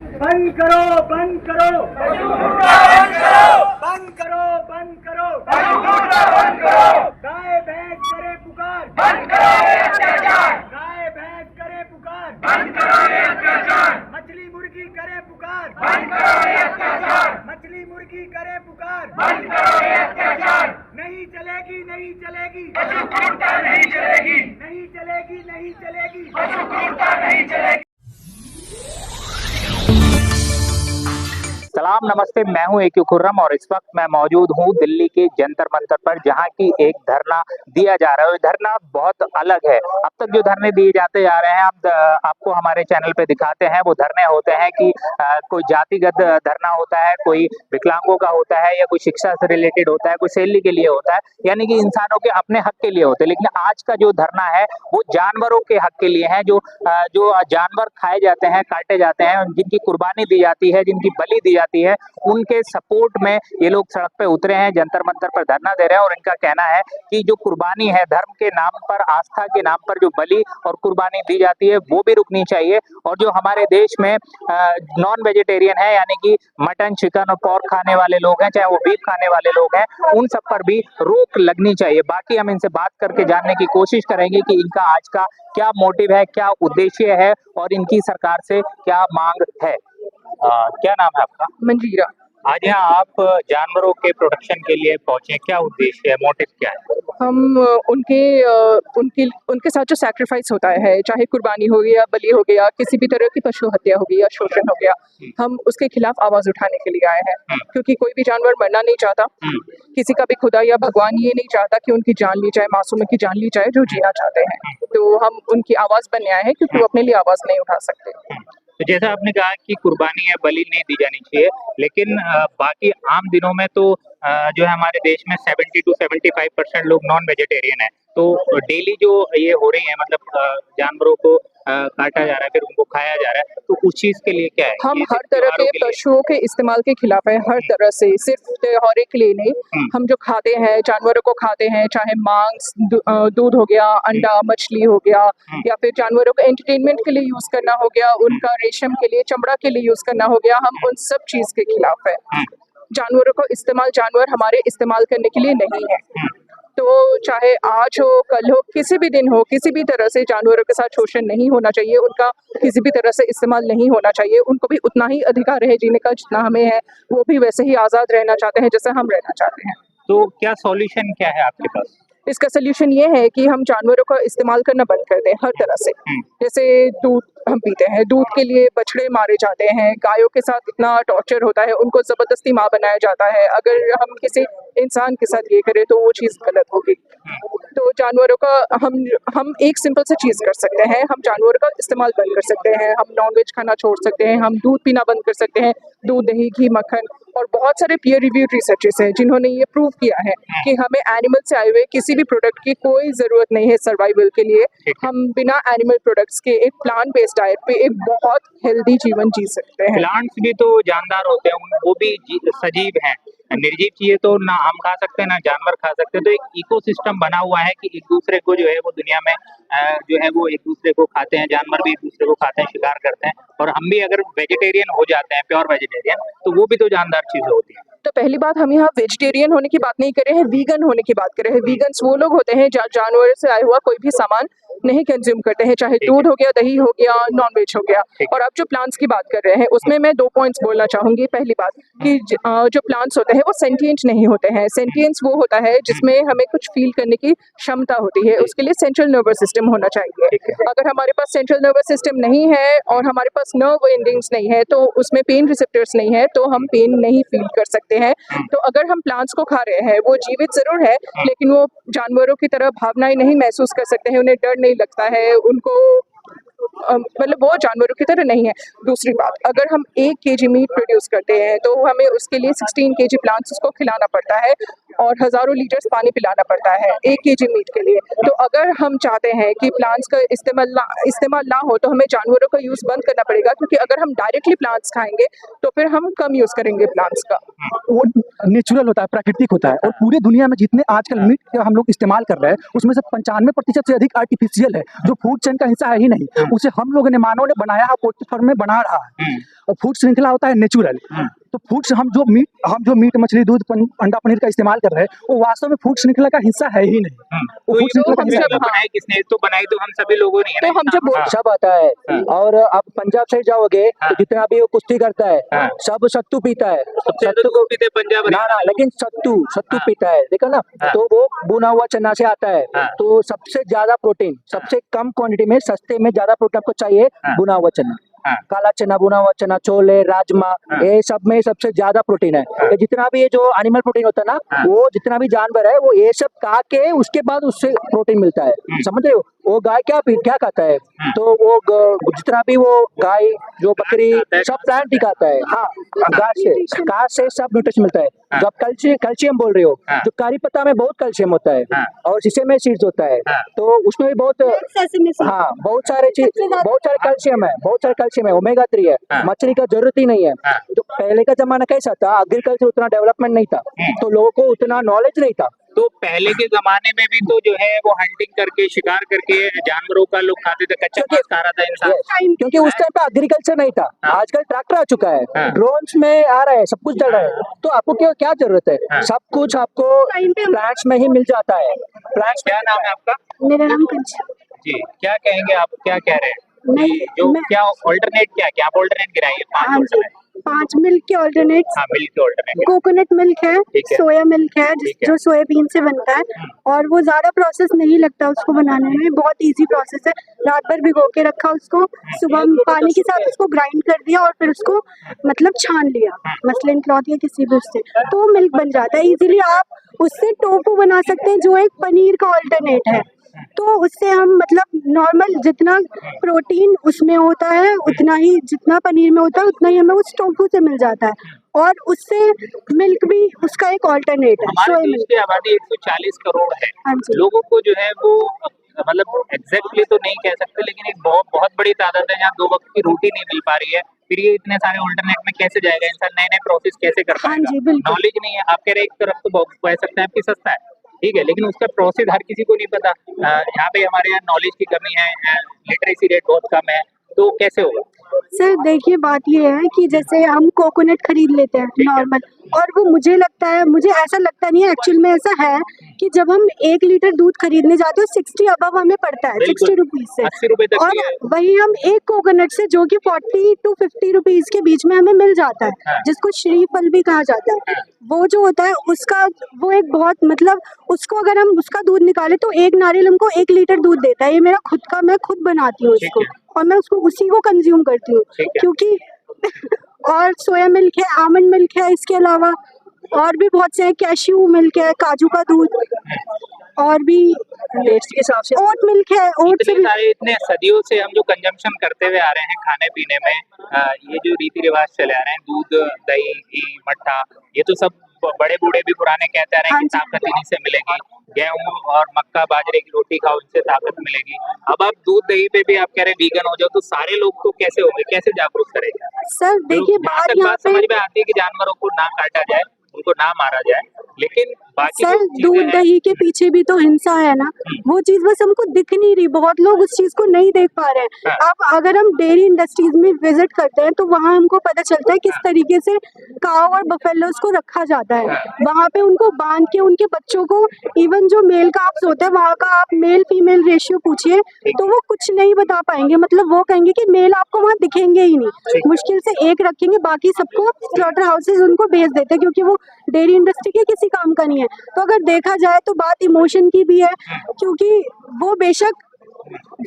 बंद करो, बंद करो, बंद करो, बंद करो, बंद करो, बंद करो। गाय भैंस करे पुकार, बंद करो ये अत्याचार। गाय भैंस करे पुकार, बंद करो ये अत्याचार। मछली मुर्गी करे पुकार, बंद करो ये अत्याचार। मछली मुर्गी करे पुकार, बंद करो ये अत्याचार। नहीं चलेगी, नहीं चलेगी, पशु क्रूरता नहीं चलेगी, नहीं चलेगी, नहीं चलेगी, पशु क्रूरता नहीं चलेगी। सलाम नमस्ते, मैं हूं ए.क्यू. खुर्रम और इस वक्त मैं मौजूद हूं दिल्ली के जंतर मंतर पर, जहां की एक धरना दिया जा रहा है। धरना बहुत अलग है। अब तक जो धरने दिए जाते जा रहे हैं, आपको हमारे चैनल पे दिखाते हैं। वो धरने होते हैं कि कोई जातिगत धरना होता है, कोई विकलांगों का होता है, या कोई शिक्षा से रिलेटेड होता है, कोई सैलरी के लिए होता है, यानी कि इंसानों के अपने हक के लिए होते हैं। लेकिन आज का जो धरना है वो जानवरों के हक के लिए है। जो जानवर खाए जाते हैं, काटे जाते हैं, जिनकी कुर्बानी दी जाती है, जिनकी बलि दी जाती है, उनके सपोर्ट में ये लोग सड़क पे उतरे हैं, जंतर मंतर पर धरना दे रहे हैं। और इनका कहना है कि जो कुर्बानी है, धर्म के नाम पर, आस्था के नाम पर जो बलि और कुर्बानी दी जाती है, वो भी रुकनी चाहिए। और जो हमारे देश में नॉन वेजिटेरियन है, यानी कि मटन, चिकन और पोर्क खाने वाले लोग हैं, चाहे वो बीफ खाने वाले लोग हैं, उन सब पर भी रोक लगनी चाहिए। बाकी हम इनसे बात करके जानने की कोशिश करेंगे कि इनका आज का क्या मोटिव है, क्या उद्देश्य है और इनकी सरकार से क्या मांग है। क्या नाम है आपका? मंजीरा। आज यहाँ आप जानवरों के प्रोटेक्शन के लिए पहुंचे, क्या उद्देश्य है, मोटिव क्या है? हम उनके साथ जो सैक्रिफाइस होता है, चाहे कुर्बानी हो गया, बलि हो गया, किसी भी तरह की पशु हत्या हो गई या शोषण हो गया, हम उसके खिलाफ आवाज उठाने के लिए आए हैं। क्योंकि कोई भी जानवर मरना नहीं चाहता, किसी का भी खुदा या भगवान ये नहीं चाहता कि उनकी जान ली जाए, मासूम की जान ली जाए जो जीना चाहते हैं। तो हम उनकी आवाज बनने आए हैं, क्योंकि वो अपने लिए आवाज नहीं उठा सकते। तो जैसा आपने कहा कि कुर्बानी या बलि नहीं दी जानी चाहिए, लेकिन बाकी आम दिनों में तो जो है हमारे देश में 70 to 75% लोग नॉन वेजिटेरियन है। तो डेली जो ये हो रही है, मतलब जानवरों को काटा जा रहा है, फिर उनको खाया जा रहा है, तो उस चीज के लिए क्या है? हम हर तरह के पशुओं के इस्तेमाल के खिलाफ है, हर तरह से, सिर्फ त्योहार के लिए नहीं। हम जो खाते हैं, जानवरों को खाते हैं, चाहे मांस, दूध हो गया, अंडा, मछली हो गया, या फिर जानवरों को एंटरटेनमेंट के लिए यूज करना हो गया, उनका रेशम के लिए, चमड़ा के लिए यूज करना हो गया, हम उन सब चीज के खिलाफ है। जानवरों को इस्तेमाल, जानवर हमारे इस्तेमाल करने के लिए नहीं है। तो चाहे आज हो, कल हो, किसी भी दिन हो, किसी भी तरह से जानवरों के साथ शोषण नहीं होना चाहिए, उनका किसी भी तरह से इस्तेमाल नहीं होना चाहिए। उनको भी उतना ही अधिकार है जीने का जितना हमें है। वो भी वैसे ही आज़ाद रहना चाहते हैं जैसे हम रहना चाहते हैं। तो क्या सॉल्यूशन क्या है आपके पास? इसका सोल्यूशन ये है कि हम जानवरों का इस्तेमाल करना बंद कर दें हर तरह से। जैसे दूध हम पीते हैं, दूध के लिए बछड़े मारे जाते हैं, गायों के साथ इतना टॉर्चर होता है, उनको जबरदस्ती माँ बनाया जाता है। अगर हम किसी इंसान के साथ ये करें तो वो चीज़ गलत होगी। तो जानवरों का हम एक सिंपल सा चीज़ कर सकते हैं, हम जानवरों का इस्तेमाल बंद कर सकते हैं। हम नॉनवेज खाना छोड़ सकते हैं, हम दूध पीना बंद कर सकते हैं, दूध, दही, घी, मक्खन। और बहुत सारे पीयर रिव्यूड रिसर्चेस हैं जिन्होंने ये प्रूव किया है कि हमें एनिमल से आए हुए किसी भी प्रोडक्ट की कोई ज़रूरत नहीं है सर्वाइवल के लिए। हम बिना एनिमल प्रोडक्ट्स के एक प्लांट बेस्ड डाइट पे एक बहुत हेल्दी जीवन जी सकते हैं। प्लांट्स भी तो जानदार होते हैं, वो भी सजीव हैं। निर्जीव चीजें तो ना हम खा सकते हैं ना जानवर खा सकते हैं। तो एक इकोसिस्टम बना हुआ है कि एक दूसरे को जो है वो दुनिया में जो है वो एक दूसरे को खाते हैं, जानवर भी एक दूसरे को खाते हैं, शिकार करते हैं। और हम भी अगर वेजिटेरियन हो जाते हैं, प्योर वेजिटेरियन, तो वो भी तो जानदार चीजें होती हैं। तो पहली बात, हम यहाँ वेजिटेरियन होने की बात नहीं कर रहे हैं, वीगन होने की बात कर रहे हैं। वीगन्स वो लोग होते हैं जो जानवर से आया हुआ कोई भी सामान नहीं कंज्यूम करते हैं, चाहे दूध हो गया, दही हो गया, नॉनवेज हो गया। और अब जो प्लांट्स की बात कर रहे हैं, उसमें मैं 2 पॉइंट्स बोलना चाहूंगी। पहली बात कि जो प्लांट्स होते हैं वो सेंटिएंट नहीं होते हैं। सेंटिएंस वो होता है जिसमें हमें कुछ फील करने की क्षमता होती है। उसके लिए सेंट्रल नर्वस सिस्टम होना चाहिए। अगर हमारे पास सेंट्रल नर्वस सिस्टम नहीं है और हमारे पास नर्व एंडिंग्स नहीं है, तो उसमें पेन रिसेप्टर्स नहीं है, तो हम पेन नहीं फील कर सकते हैं। तो अगर हम प्लांट्स को खा रहे हैं, वो जीवित जरूर है, लेकिन वो जानवरों की तरह भावनाएं नहीं महसूस कर सकते हैं, उन्हें डर नहीं लगता है, उनको मतलब वो जानवरों की तरह नहीं है। दूसरी बात, अगर हम 1 kg मीट प्रोड्यूस करते हैं तो हमें उसके लिए 16 kg प्लांट्स उसको खिलाना पड़ता है और हजारों लीटर्स पानी पिलाना पड़ता है 1 kg मीट के लिए। तो अगर हम चाहते हैं कि प्लांट्स का इस्तेमाल ना हो, तो हमें जानवरों का यूज बंद करना पड़ेगा। क्योंकि अगर हम डायरेक्टली प्लांट्स खाएंगे तो फिर हम कम यूज करेंगे प्लांट्स का। वो नेचुरल होता है, प्राकृतिक होता है। और पूरी दुनिया में जितने आजकल मीट हम लोग इस्तेमाल कर रहे हैं, उसमें से 95% से अधिक आर्टिफिशियल है, जो फूड चेन का हिस्सा है ही नहीं। उसे हम लोगों ने मानव ने बनाया है, पोल्ट्री फार्म में बना रहा है। और फूड श्रृंखला होता है नेचुरल। तो फूड हम जो मीट मछली दूध अंडा पनीर का इस्तेमाल कर रहे हैं वो वास्तव में फूड श्रृंखला का हिस्सा है ही नहीं। वो तो फूड श्रृंखला का हिस्सा ये बनाई किसने? तो बनाई तो हम सभी लोगों ने है तो ना? हम जब हाँ, सब आता है। और आप पंजाब साइड जाओगे तो जितना भी वो कुश्ती करता है हाँ। सब सत्तू पीता है। सबसे ज्यादा सत्तू दूध पीते पंजाब ना ना, लेकिन सत्तू हाँ। पीता है, देखो ना। हाँ। तो वो भुना हुआ चना से आता है। हाँ। तो सबसे ज्यादा प्रोटीन, सबसे कम क्वांटिटी में सस्ते में ज्यादा प्रोटीन आपको चाहिए हाँ। भुना हुआ चना। हाँ। काला चना, भुना हुआ चना, छोले, राजमा, हाँ। ये सब में सबसे ज्यादा प्रोटीन है। ये जितना भी ये जो एनिमल प्रोटीन होता है ना, हाँ। वो जितना भी जानवर है वो ये सब खा के उसके बाद उससे प्रोटीन मिलता है। समझ रहे हो? वो गाय क्या खाता है? तो वो जितना भी वो गाय जो बकरी खाता है, सब प्लांट ही खाता है। हाँ, घास से सब न्यूट्रिशन मिलता है। हाँ। जो आप कैल्शियम बोल रहे हो, हाँ। जो कारी पत्ता में बहुत कैल्शियम होता है। हाँ। और शीशे में सीड्स होता है। हाँ। तो उसमें भी बहुत हाँ बहुत सारे कैल्शियम है, बहुत सारे कैल्शियम है, ओमेगा 3 है। हाँ। मछली का जरूरत ही नहीं है। हाँ। जो पहले का जमाना कैसा था, एग्रीकल्चर उतना डेवलपमेंट नहीं था, तो लोगों को उतना नॉलेज नहीं था। तो पहले के जमाने में भी तो जो है वो हंटिंग करके शिकार करके जानवरों का लोग खाते थे, कच्चा मांस खा रहा था इंसान। Yes, क्योंकि उस टाइम पे एग्रीकल्चर नहीं था। हाँ। आजकल ट्रैक्टर आ चुका है, हाँ। ड्रोन्स में आ रहे हैं, सब कुछ चल रहा है। तो आपको क्या जरूरत है? हाँ। सब कुछ आपको प्लांट्स में ही मिल जाता है। प्लांट्स क्या नाम है आपका? मेरा नाम कंचन। जी, क्या कहेंगे आप? क्या कह रहे हैं मैं- कि जो मैं- क्या ऑल्टरनेट क्या आप ऑल्टरनेट गिराइए? हाँ पांच जी, ऑल्टरनेट। 5 मिल्क के ऑल्टरनेट। हाँ, मिल्क के ऑल्टरनेट। कोकोनट मिल्क है, ठीक है। सोया मिल्क है, ठीक है। जो सोयाबीन से बनता है और वो ज्यादा प्रोसेस नहीं लगता उसको बनाने में, बहुत इजी प्रोसेस है। रात भर भिगो के रखा उसको, सुबह पानी के साथ उसको ग्राइंड कर दिया और फिर उसको मतलब छान लिया मसलिन क्लॉथ या किसी भी उससे, तो वो मिल्क बन जाता है इजीली। आप उससे टोफू बना सकते हैं जो एक पनीर का ऑल्टरनेट है। तो उससे हम मतलब नॉर्मल जितना प्रोटीन उसमें होता है उतना ही, जितना पनीर में होता है उतना ही हमें उस टोफू से मिल जाता है। और उससे मिल्क भी उसका एक ऑल्टरनेट है, हमारे सोया देश मिल्क। की आबादी 140 करोड़ है। हाँ जी। लोगों को जो है वो मतलब एग्जैक्टली तो नहीं कह सकते, लेकिन एक बहुत बड़ी तादाद है जहाँ 2 वक्त की रोटी नहीं मिल पा रही है। फिर ये इतने सारे ऑल्टरनेट में कैसे जाएगा इंसान? नए प्रोसेस कैसे कर हाँ पाएगा? जी, बिल्कुल। नॉलेज नहीं है। आप कह रहे हैं एक तरफ तो बहुत कह सकते हैं आपकी सस्ता है, ठीक है, लेकिन उसका प्रोसेस हर किसी को नहीं पता। यहाँ पे हमारे यहाँ नॉलेज की कमी है, लिटरेसी रेट बहुत कम है, तो कैसे होगा? सर देखिए, बात ये है कि जैसे हम कोकोनट खरीद लेते हैं नॉर्मल, और वो मुझे ऐसा लगता नहीं है, एक्चुअल में ऐसा है कि जब हम 1 लीटर दूध खरीदने जाते हैं 60 अबव हमें पड़ता है, 60 रुपीज से। 80 रुपए तक और की है। वही हम एक कोकोनट से जो कि 40 to 50 रुपीज के बीच में हमें मिल जाता है, हाँ। जिसको श्रीफल भी कहा जाता है। वो जो होता है उसका वो एक बहुत मतलब उसको अगर हम उसका दूध निकाले तो एक नारियल हमको 1 लीटर दूध देता है। ये मेरा खुद का, मैं खुद बनाती हूँ ठीक इसको है। और मैं उसको उसी को कंज्यूम करती हूँ, ठीक है। क्योंकि और सोया मिल्क है, आमंड मिल्क है, इसके अलावा और भी बहुत से हैं, कैश्यू मिल्क है, काजू का दूध, और भी टेस्ट के हिसाब से ओट मिल्क है, ओट से इतने भी। सारे इतने सदियों से हम जो कंजम्पशन करते हुए आ रहे हैं खाने पीने में, ये जो रीति रिवाज चले आ रहे हैं, दूध, दही, घी, मट्ठा, ये तो सब बड़े बूढ़े भी पुराने कहते आ रहे हैं कि हाँ जी। ताकत इन्हीं से मिलेगी। गेहूं और मक्का बाजरे की रोटी खाओ, इनसे ताकत मिलेगी। अब आप दूध दही पे भी आप कह रहे हैं वीगन हो जाओ, तो सारे लोग तो कैसे होंगे? कैसे जागरूक करेंगे? सर देखिए, जहाँ बात तक यहाँ बात पे समझ में आती है कि जानवरों को ना काटा जाए, उनको ना मारा जाए, लेकिन बाकी सर जो चीजें दूध हैं- दही के पीछे भी तो हिंसा है ना, वो चीज बस हमको दिख नहीं रही, बहुत लोग उस चीज को नहीं देख पा रहे हैं। हाँ। अब अगर हम डेयरी इंडस्ट्रीज में विजिट करते हैं तो वहाँ हमको पता चलता है किस तरीके से काव और बफेलोज को रखा जाता है। वहाँ पे उनको बांध के उनके बच्चों को, इवन जो मेल काव्स होते हैं वहाँ का आप मेल फीमेल रेशियो पूछिए तो वो कुछ नहीं बता पाएंगे। मतलब वो कहेंगे कि मेल आपको वहाँ दिखेंगे ही नहीं, मुश्किल से एक रखेंगे, बाकी सबको स्लॉटर हाउसेज उनको भेज देते हैं, क्योंकि वो डेयरी इंडस्ट्री के किसी काम का नहीं है। तो अगर देखा जाए तो बात इमोशन की भी है, क्योंकि वो बेशक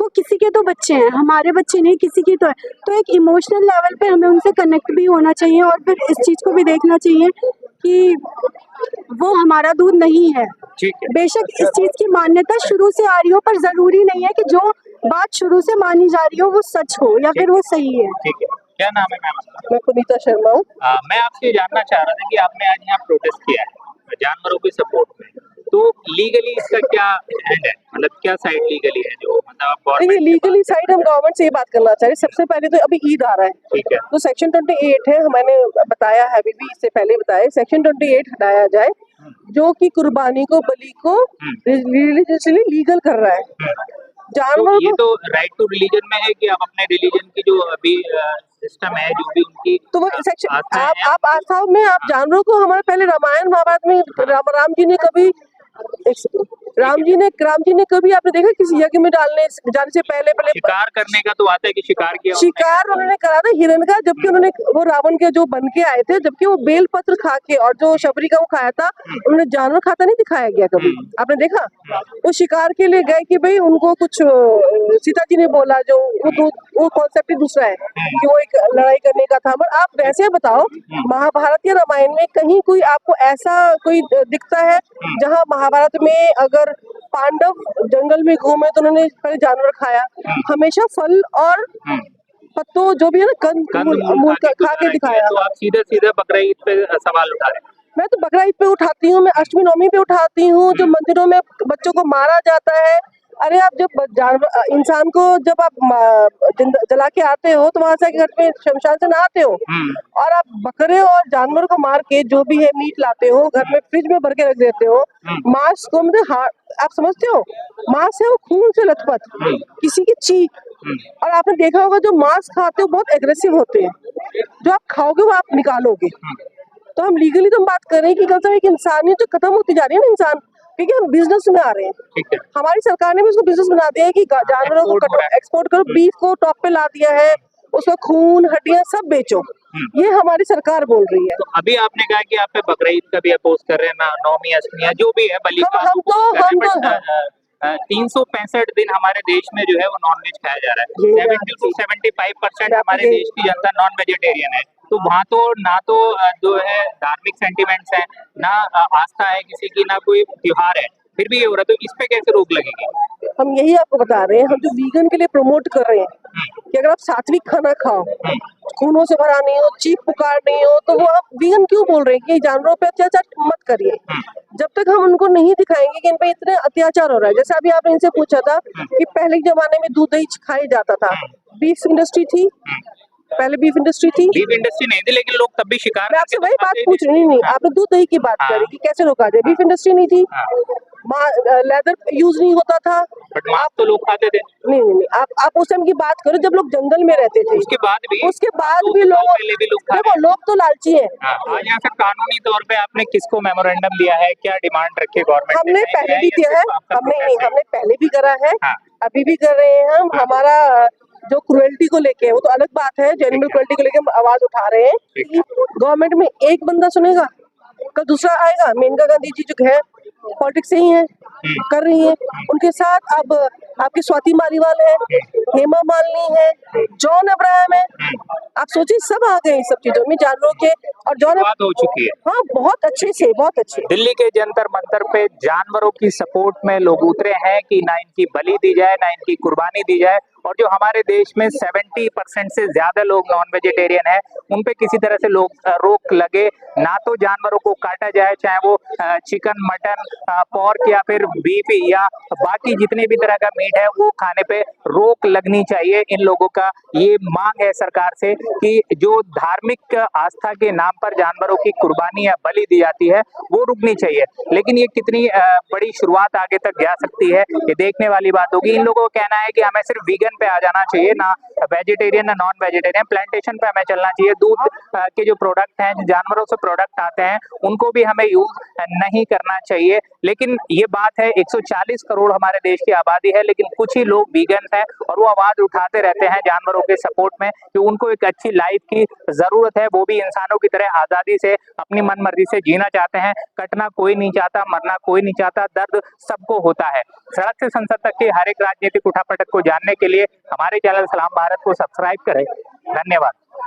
वो किसी के तो बच्चे हैं, हमारे बच्चे नहीं, किसी की तो है। तो एक इमोशनल लेवल पे हमें उनसे कनेक्ट भी होना चाहिए और फिर इस चीज को भी देखना चाहिए कि वो हमारा दूध नहीं है। ठीक है। बेशक इस चीज की मान्यता शुरू से आ रही हो, पर जरूरी नहीं है कि जो बात शुरू से मानी जा रही हो वो सच हो या फिर वो सही है। ठीक है। क्या नाम है मैम आपका? मैं पुनीता शर्मा हूँ। मैं आपसे ये जानना चाह रहा था कि आपने आज यहाँ प्रोटेस्ट किया है जानवरों के सपोर्ट में, तो लीगली इसका क्या एंड है? मतलब क्या साइड लीगली है जो मतलब आप देखिए, गवर्नमेंट लीगली साइड हम गवर्नमेंट से ये बात करना चाह रहे हैं। सबसे पहले तो अभी ईद आ रहा है, ठीक है। तो सेक्शन 28 है, मैंने बताया है, अभी भी इससे पहले बताया, सेक्शन 28 हटाया जाए, जो कि कुर्बानी को, बलि को रिलीजियसली लीगल कर रहा है। तो जानवरों ये को तो राइट टू रिलीजन में है कि आप अपने रिलीजन की जो अभी सिस्टम है, जो भी उनकी तो वो सेक्शन आस्थाएं हैं, आप आस्थाओं में आप जानवरों को हमारे पहले रामायण महाभारत में राम जी ने कभी राम जी ने कभी आपने देखा किसी यज्ञ में जाने से पहले शिकार करने का तो आता है कि शिकार किया शिकार उन्होंने करा था हिरण का, जबकि उन्होंने वो रावण के जो बन के आए थे, जबकि वो बेल पत्र खा के और जो शबरी का वो खाया था, उन्होंने जानवर खाता नहीं दिखाया गया कभी। आपने देखा वो शिकार के लिए गए कि भाई उनको कुछ सीता जी ने बोला, जो वो कॉन्सेप्ट ही दूसरा है कि वो एक लड़ाई करने का था। पर आप वैसे बताओ महाभारत या रामायण में कहीं कोई आपको ऐसा कोई दिखता है जहाँ महाभारत में अगर पांडव जंगल में घूमे तो उन्होंने पहले जानवर खाया, हमेशा फल और पत्तों जो भी है ना कंद खा के दिखाया। तो आप सीधे सीधे बकरा ईद पे सवाल उठा रहे हैं। मैं तो बकरा ईद पे उठाती हूँ, मैं अष्टमी नवमी पे उठाती हूँ, जो मंदिरों में बच्चों को मारा जाता है। अरे आप जब जानवर इंसान को जब आप जला के आते हो तो वहां से घर पे शमशान से ना आते हो, और आप बकरे और जानवर को मार के जो भी है मीट लाते हो घर में फ्रिज में भर के रख देते हो। मांस को मतलब आप समझते हो मांस है वो खून से लथपथ, किसी की चीख। और आपने देखा होगा जो मांस खाते हो बहुत एग्रेसिव होते हैं, जो आप खाओगे वो आप निकालोगे। तो हम लीगली तो बात कर रहे हैं कि कम से कम एक इंसानियत जो खत्म होती जा रही है ना इंसान, क्योंकि हम बिजनेस में आ रहे हैं। हमारी सरकार ने भी उसको बिजनेस बना दिया है कि जानवरों को एक्सपोर्ट करो, बीफ को टॉप पे ला दिया है, उसका खून हड्डियां सब बेचो, ये हमारी सरकार बोल रही है। तो अभी आपने कहा कि आप पे बकरा ईद का भी अपोज कर रहे हैं ना, नौमी अष्टमी जो भी है बलि का हम तो 365 दिन हमारे देश में जो है वो नॉनवेज खाया जा रहा है। 70 to 75% हमारे देश की जनता नॉन वेजिटेरियन है। तो वहाँ तो ना तो जो है धार्मिक सेंटिमेंट्स है, ना आस्था है किसी की, ना कोई त्योहार है, फिर भी ये हो रहा है। तो इस पे कैसे रोक लगेगी? हम यही आपको बता रहे हैं, हम जो वीगन के लिए प्रमोट कर रहे हैं कि अगर आप सात्विक खाना खाओ, खूनों से भरा नहीं हो, चीख पुकार नहीं हो, तो वो आप वीगन क्यों बोल रहे हैं कि जानवरों पे अत्याचार मत करिए। जब तक हम उनको नहीं दिखाएंगे कि इन पे इतने अत्याचार हो रहा है। जैसे अभी आपने इनसे पूछा था कि पहले के जमाने में दूध दही खाया जाता था, बीफ इंडस्ट्री थी, पहले बीफ इंडस्ट्री थी, बीफ इंडस्ट्री नहीं थी, लेकिन लोग तब भी शिकार। मैं आपसे वही बात पूछ रही नहीं, आपने दूध दही की बात करी कि कैसे रोका जाए। बीफ इंडस्ट्री नहीं थी, लेदर यूज नहीं होता था, बट मांस तो लोग खाते थे। नहीं आप उस टाइम की बात करो जब लोग जंगल में रहते थे। उसके बाद भी लोग तो लालची है। आज यहाँ से कानूनी तौर पे आपने किसको मेमोरेंडम दिया है, क्या डिमांड रखी गवर्नमेंट? हमने पहले भी दिया है, हमने पहले भी करा है, अभी भी कर रहे हैं हम। हमारा जो क्रुएल्टी को लेके वो तो अलग बात है, एनिमल क्रुएल्टी को लेके हम आवाज उठा रहे हैं। गवर्नमेंट में एक बंदा सुनेगा, कल दूसरा आएगा। मेनका गांधी जी जो है पॉलिटिक्स से ही है, कर रही है उनके साथ। अब आपकी स्वाति मालीवाल है, हेमा मालिनी है, जॉन अब्राहम है, आप सोचिए सब आ गए इस सब चीजों में जानवरों के। और जॉन बात हो चुकी है, हाँ बहुत अच्छे से, बहुत अच्छे। दिल्ली के जंतर मंतर पे जानवरों की सपोर्ट में लोग उतरे हैं कि ना इनकी बलि दी जाए, ना इनकी कुर्बानी दी जाए। और जो हमारे देश में 70% से ज्यादा लोग नॉन वेजिटेरियन है, उन पे किसी तरह से रोक लगे, ना तो जानवरों को काटा जाए, चाहे वो चिकन, मटन, पोर्क या फिर बीफ या बाकी जितने भी तरह का मीट है वो खाने पे रोक लगनी चाहिए। इन लोगों का ये मांग है सरकार से कि जो धार्मिक आस्था के नाम पर जानवरों की कुर्बानी या बलि दी जाती है वो रुकनी चाहिए। लेकिन ये कितनी बड़ी शुरुआत आगे तक जा सकती है ये देखने वाली बात होगी। इन लोगों का कहना है कि हमें सिर्फ वीगन पे आ जाना चाहिए, ना वेजिटेरियन ना नॉन वेजिटेरियन, प्लांटेशन पे हमें चलना चाहिए। दूध के जो प्रोडक्ट हैं, जो जानवरों से प्रोडक्ट आते हैं, उनको भी हमें यूज नहीं करना चाहिए। लेकिन ये बात है 140 करोड़ हमारे देश की आबादी है, लेकिन कुछ ही लोग वीगन हैं और वो आवाज उठाते रहते हैं जानवरों के सपोर्ट में कि उनको एक अच्छी लाइफ की जरूरत है। वो भी इंसानों की तरह आजादी से अपनी मन मर्जी से जीना चाहते हैं। कटना कोई नहीं चाहता, मरना कोई नहीं चाहता, दर्द सबको होता है। सड़क से संसद तक के हर एक राजनीतिक उठापटक को जानने के लिए हमारे चैनल सलाम भारत को सब्सक्राइब करें। धन्यवाद।